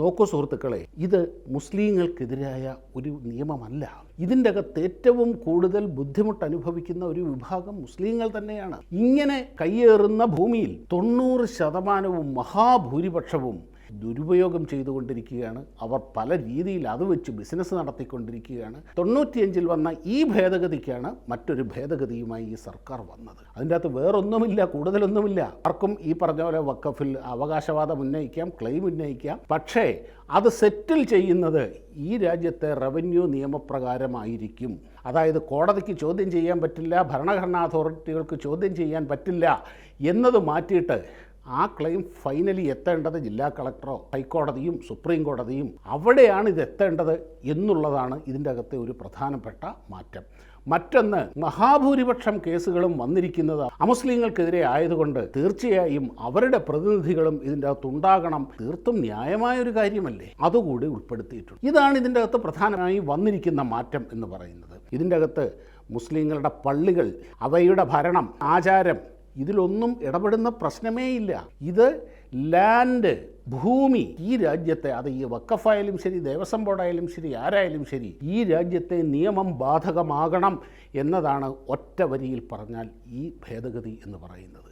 നോക്കൂ സുഹൃത്തുക്കളെ, ഇത് മുസ്ലിങ്ങൾക്കെതിരായ ഒരു നിയമമല്ല. ഇതിൻ്റെ അകത്ത് ഏറ്റവും കൂടുതൽ ബുദ്ധിമുട്ട് അനുഭവിക്കുന്ന ഒരു വിഭാഗം മുസ്ലിങ്ങൾ തന്നെയാണ്. ഇങ്ങനെ കയ്യേറുന്ന ഭൂമിയിൽ 90% മഹാഭൂരിപക്ഷവും ദുരുപയോഗം ചെയ്തുകൊണ്ടിരിക്കുകയാണ്. അവർ പല രീതിയിൽ അത് വെച്ച് ബിസിനസ് നടത്തിക്കൊണ്ടിരിക്കുകയാണ്. 95-ൽ വന്ന ഈ ഭേദഗതിക്കാണ് മറ്റൊരു ഭേദഗതിയുമായി ഈ സർക്കാർ വന്നത്. അതിൻ്റെ അകത്ത് വേറൊന്നുമില്ല, കൂടുതലൊന്നുമില്ല. ആർക്കും ഈ പറഞ്ഞ പോലെ വഖഫിൽ അവകാശവാദം ഉന്നയിക്കാം, ക്ലെയിം ഉന്നയിക്കാം. പക്ഷേ അത് സെറ്റിൽ ചെയ്യുന്നത് ഈ രാജ്യത്തെ റവന്യൂ നിയമപ്രകാരമായിരിക്കും. അതായത് കോടതിക്ക് ചോദ്യം ചെയ്യാൻ പറ്റില്ല, ഭരണഘടനാ അതോറിറ്റികൾക്ക് ചോദ്യം ചെയ്യാൻ പറ്റില്ല എന്നത് മാറ്റിയിട്ട് ആ ക്ലെയിം ഫൈനലി എത്തേണ്ടത് ജില്ലാ കളക്ടറോ ഹൈക്കോടതിയും സുപ്രീം കോടതിയും അവിടെയാണ് ഇത് എത്തേണ്ടത് എന്നുള്ളതാണ് ഇതിൻ്റെ അകത്തെ ഒരു പ്രധാനപ്പെട്ട മാറ്റം. മറ്റൊന്ന്, മഹാഭൂരിപക്ഷം കേസുകളും വന്നിരിക്കുന്നത് അമുസ്ലിങ്ങൾക്കെതിരെ ആയതുകൊണ്ട് തീർച്ചയായും അവരുടെ പ്രതിനിധികളും ഇതിൻ്റെ അകത്തുണ്ടാകണം. തീർത്തും ന്യായമായൊരു കാര്യമല്ലേ, അതുകൂടി ഉൾപ്പെടുത്തിയിട്ടുണ്ട്. ഇതാണ് ഇതിൻ്റെ അകത്ത് പ്രധാനമായി വന്നിരിക്കുന്ന മാറ്റം എന്ന് പറയുന്നത്. ഇതിൻ്റെ അകത്ത് മുസ്ലിങ്ങളുടെ പള്ളികൾ, അവയുടെ ഭരണം, ആചാരം, ഇതിലൊന്നും ഇടപെടുന്ന പ്രശ്നമേയില്ല. ഇത് ലാൻഡ്, ഭൂമി, ഈ രാജ്യത്തെ, അത് ഈ വഖഫായാലും ശരി, ദേവസ്വം ബോർഡായാലും ശരി, ആരായാലും ശരി, ഈ രാജ്യത്തെ നിയമം ബാധകമാകണം എന്നതാണ് ഒറ്റ വരിയിൽ പറഞ്ഞാൽ ഈ ഭേദഗതി എന്ന് പറയുന്നത്.